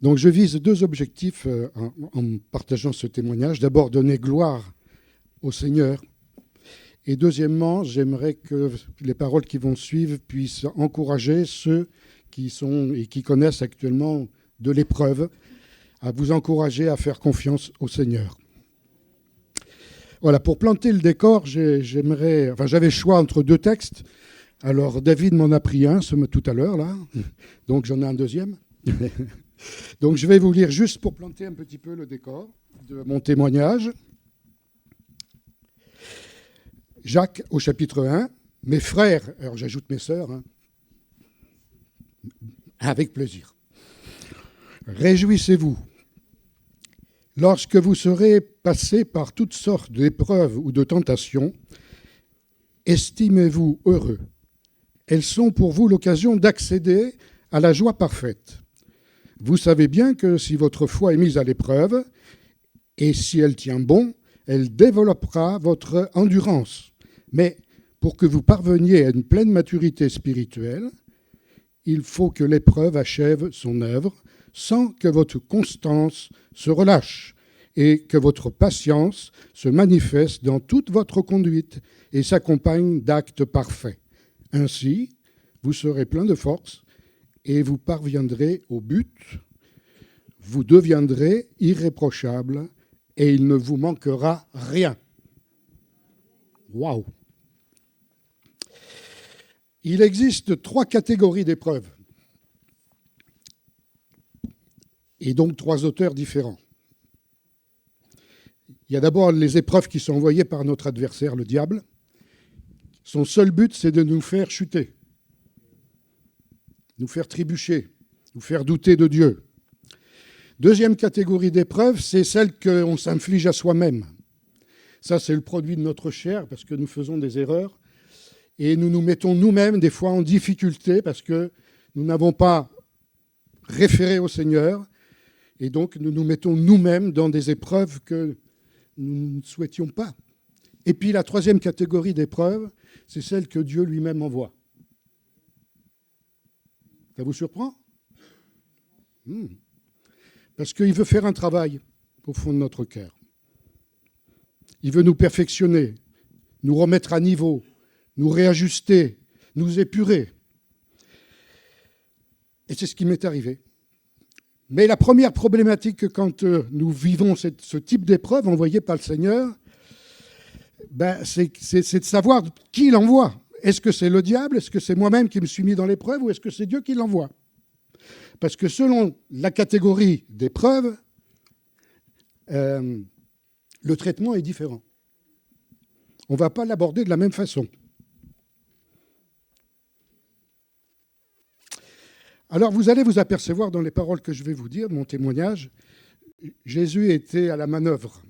Donc je vise deux objectifs en partageant ce témoignage. D'abord, donner gloire au Seigneur. Et deuxièmement, j'aimerais que les paroles qui vont suivre puissent encourager ceux qui sont et qui connaissent actuellement de l'épreuve, à vous encourager à faire confiance au Seigneur. Voilà, pour planter le décor, j'avais le choix entre deux textes. Alors David m'en a pris un tout à l'heure, là, donc j'en ai un deuxième. Donc je vais vous lire juste pour planter un petit peu le décor de mon témoignage. Jacques au chapitre 1, mes frères, alors j'ajoute mes sœurs, avec plaisir. Réjouissez-vous lorsque vous serez passés par toutes sortes d'épreuves ou de tentations. Estimez-vous heureux. Elles sont pour vous l'occasion d'accéder à la joie parfaite. Vous savez bien que si votre foi est mise à l'épreuve, et si elle tient bon, elle développera votre endurance. Mais pour que vous parveniez à une pleine maturité spirituelle, il faut que l'épreuve achève son œuvre sans que votre constance se relâche et que votre patience se manifeste dans toute votre conduite et s'accompagne d'actes parfaits. Ainsi, vous serez plein de force et vous parviendrez au but. Vous deviendrez irréprochable et il ne vous manquera rien. Waouh! Il existe 3 catégories d'épreuves et donc 3 auteurs différents. Il y a d'abord les épreuves qui sont envoyées par notre adversaire, le diable. Son seul but, c'est de nous faire chuter, nous faire trébucher, nous faire douter de Dieu. Deuxième catégorie d'épreuves, c'est celle qu'on s'inflige à soi-même. Ça, c'est le produit de notre chair, parce que nous faisons des erreurs, et nous nous mettons nous-mêmes, des fois, en difficulté, parce que nous n'avons pas référé au Seigneur, et donc nous nous mettons nous-mêmes dans des épreuves que nous ne souhaitions pas. Et puis la troisième catégorie d'épreuves, c'est celle que Dieu lui-même envoie. Ça vous surprend ? Parce qu'il veut faire un travail au fond de notre cœur. Il veut nous perfectionner, nous remettre à niveau, nous réajuster, nous épurer. Et c'est ce qui m'est arrivé. Mais la première problématique quand nous vivons ce type d'épreuve envoyée par le Seigneur, c'est de savoir qui l'envoie. Est-ce que c'est le diable? Est-ce que c'est moi-même qui me suis mis dans l'épreuve? Ou est-ce que c'est Dieu qui l'envoie? Parce que selon la catégorie d'épreuve, le traitement est différent. On ne va pas l'aborder de la même façon. Alors vous allez vous apercevoir dans les paroles que je vais vous dire, de mon témoignage, Jésus était à la manœuvre.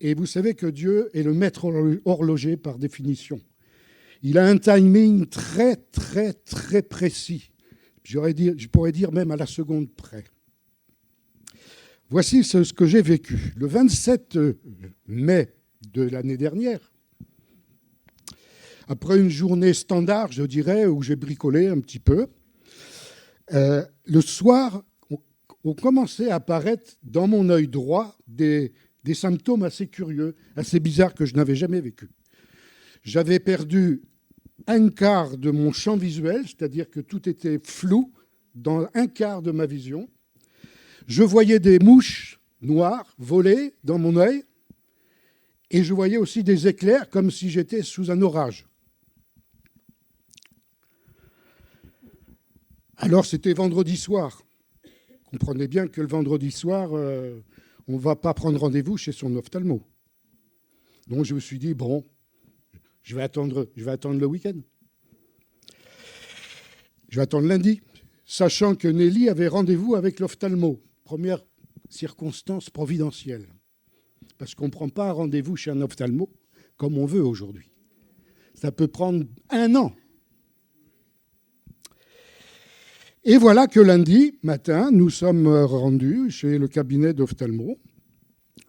Et vous savez que Dieu est le maître horloger par définition. Il a un timing très, très, très précis. Je pourrais dire même à la seconde près. Voici ce que j'ai vécu. Le 27 mai de l'année dernière, après une journée standard, je dirais, où j'ai bricolé un petit peu, le soir, ont commencé à apparaître dans mon œil droit des symptômes assez curieux, assez bizarres que je n'avais jamais vécus. J'avais perdu un quart de mon champ visuel, c'est-à-dire que tout était flou dans un quart de ma vision. Je voyais des mouches noires voler dans mon œil et je voyais aussi des éclairs comme si j'étais sous un orage. Alors c'était vendredi soir. Comprenez bien que le vendredi soir, on ne va pas prendre rendez-vous chez son ophtalmo. Donc je me suis dit, bon, je vais attendre le week-end. Je vais attendre lundi, sachant que Nelly avait rendez-vous avec l'ophtalmo. Première circonstance providentielle. Parce qu'on ne prend pas un rendez-vous chez un ophtalmo comme on veut aujourd'hui. Ça peut prendre 1 an. Et voilà que lundi matin, nous sommes rendus chez le cabinet d'ophtalmo.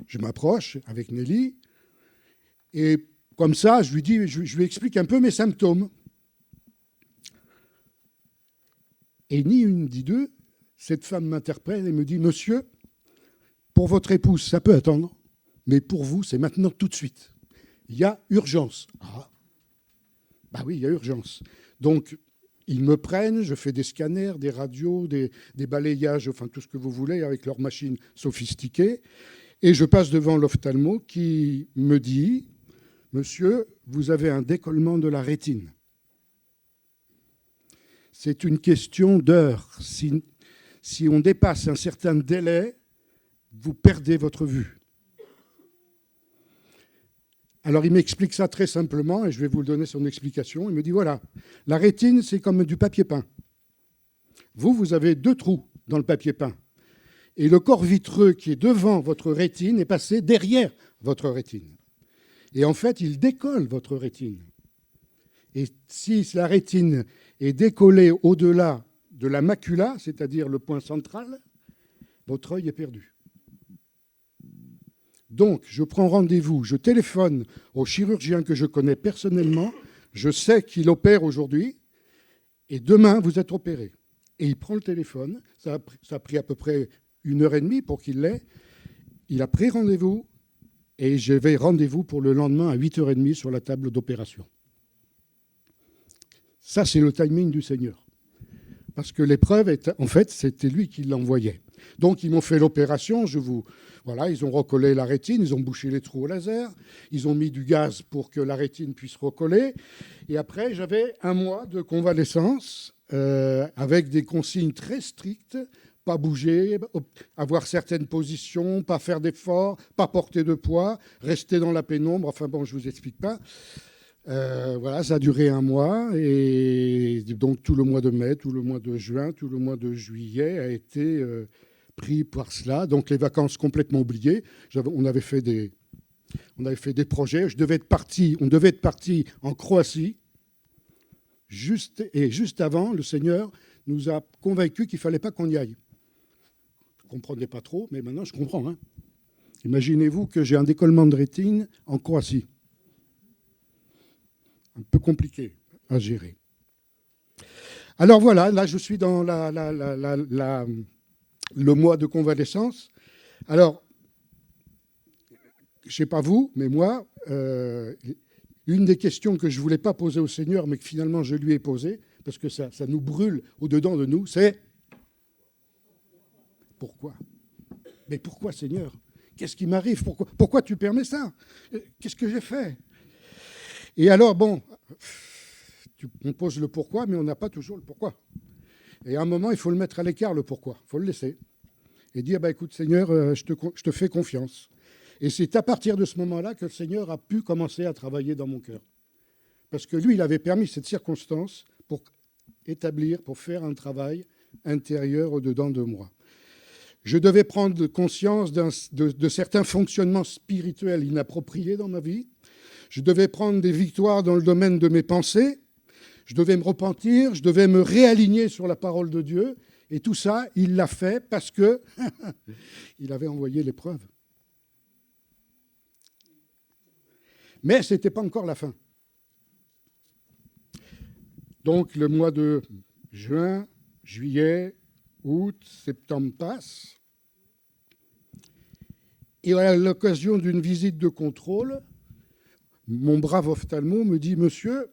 Je m'approche avec Nelly et comme ça, je lui explique un peu mes symptômes. Et ni une ni deux, cette femme m'interpelle et me dit « Monsieur, pour votre épouse, ça peut attendre, mais pour vous, c'est maintenant tout de suite. Il y a urgence. » Ah, bah oui, il y a urgence. Donc, ils me prennent, je fais des scanners, des radios, des balayages, enfin tout ce que vous voulez, avec leurs machines sophistiquées. Et je passe devant l'ophtalmo qui me dit « Monsieur, vous avez un décollement de la rétine. C'est une question d'heure. Si on dépasse un certain délai, vous perdez votre vue. » Alors il m'explique ça très simplement, et je vais vous donner son explication. Il me dit, voilà, la rétine, c'est comme du papier peint. Vous avez 2 trous dans le papier peint. Et le corps vitreux qui est devant votre rétine est passé derrière votre rétine. Et en fait, il décolle votre rétine. Et si la rétine est décollée au-delà de la macula, c'est-à-dire le point central, votre œil est perdu. Donc, je prends rendez-vous, je téléphone au chirurgien que je connais personnellement, je sais qu'il opère aujourd'hui, et demain, vous êtes opéré. Et il prend le téléphone, ça a pris à peu près 1h30 pour qu'il l'ait. Il a pris rendez-vous, et j'avais rendez-vous pour le lendemain à 8h30 sur la table d'opération. Ça, c'est le timing du Seigneur. Parce que l'épreuve, en fait, c'était lui qui l'envoyait. Donc, ils m'ont fait l'opération, voilà, ils ont recollé la rétine, ils ont bouché les trous au laser, ils ont mis du gaz pour que la rétine puisse recoller. Et après, j'avais 1 mois de convalescence avec des consignes très strictes, pas bouger, avoir certaines positions, pas faire d'efforts, pas porter de poids, rester dans la pénombre. Enfin bon, je ne vous explique pas. Voilà, ça a duré 1 mois. Et donc tout le mois de mai, tout le mois de juin, tout le mois de juillet a été pris par cela. Donc les vacances complètement oubliées. On avait fait des projets. On devait être parti en Croatie. Juste avant, le Seigneur nous a convaincus qu'il ne fallait pas qu'on y aille. Je ne comprenais pas trop, mais maintenant je comprends. Hein. Imaginez-vous que j'ai un décollement de rétine en Croatie. Un peu compliqué à gérer. Alors voilà, là je suis dans le mois de convalescence. Alors, je ne sais pas vous, mais moi, une des questions que je ne voulais pas poser au Seigneur, mais que finalement je lui ai posée, parce que ça nous brûle au-dedans de nous, c'est pourquoi ? Mais pourquoi, Seigneur ? Qu'est-ce qui m'arrive ? Pourquoi tu permets ça ? Qu'est-ce que j'ai fait ? Et alors, bon, on pose le pourquoi, mais on n'a pas toujours le pourquoi. Et à un moment, il faut le mettre à l'écart, le pourquoi. Il faut le laisser. Et dire, écoute, Seigneur, je te fais confiance. Et c'est à partir de ce moment-là que le Seigneur a pu commencer à travailler dans mon cœur. Parce que lui, il avait permis cette circonstance pour établir, pour faire un travail intérieur au-dedans de moi. Je devais prendre conscience de certains fonctionnements spirituels inappropriés dans ma vie. Je devais prendre des victoires dans le domaine de mes pensées. Je devais me repentir, je devais me réaligner sur la parole de Dieu. Et tout ça, il l'a fait parce que il avait envoyé l'épreuve. Mais ce n'était pas encore la fin. Donc le mois de juin, juillet, août, septembre passe. Et à l'occasion d'une visite de contrôle, mon brave ophtalmo me dit « Monsieur,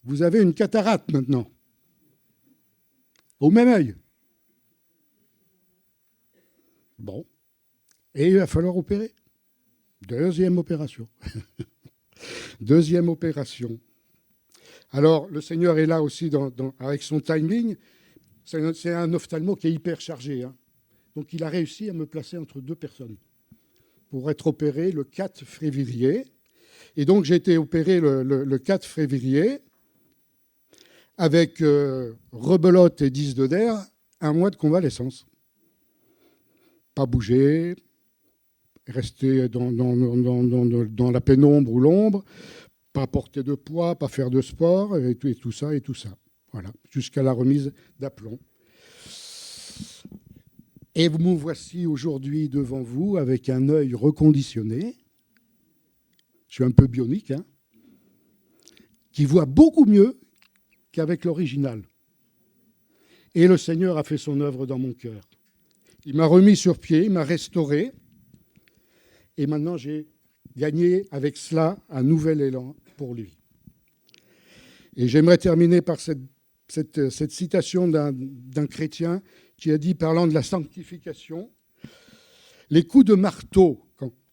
vous avez une cataracte maintenant, au même œil. » Bon, et il va falloir opérer. Deuxième opération. Deuxième opération. Alors, le Seigneur est là aussi avec son timing. C'est un ophtalmo qui est hyper chargé. Hein. Donc, il a réussi à me placer entre 2 personnes pour être opéré le 4 février. Et donc, j'ai été opéré le 4 février avec rebelote et 10 de d'air, 1 mois de convalescence. Pas bouger, rester dans la pénombre ou l'ombre, pas porter de poids, pas faire de sport, et tout ça. Voilà, jusqu'à la remise d'aplomb. Et me voici aujourd'hui devant vous avec un œil reconditionné. Je suis un peu bionique, hein, qui voit beaucoup mieux qu'avec l'original. Et le Seigneur a fait son œuvre dans mon cœur. Il m'a remis sur pied, il m'a restauré. Et maintenant, j'ai gagné avec cela un nouvel élan pour lui. Et j'aimerais terminer par cette citation d'un chrétien qui a dit, parlant de la sanctification, les coups de marteau,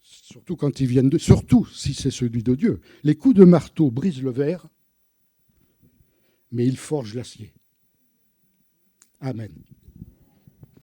surtout quand ils viennent surtout si c'est celui de Dieu, les coups de marteau brisent le verre, mais ils forgent l'acier. Amen.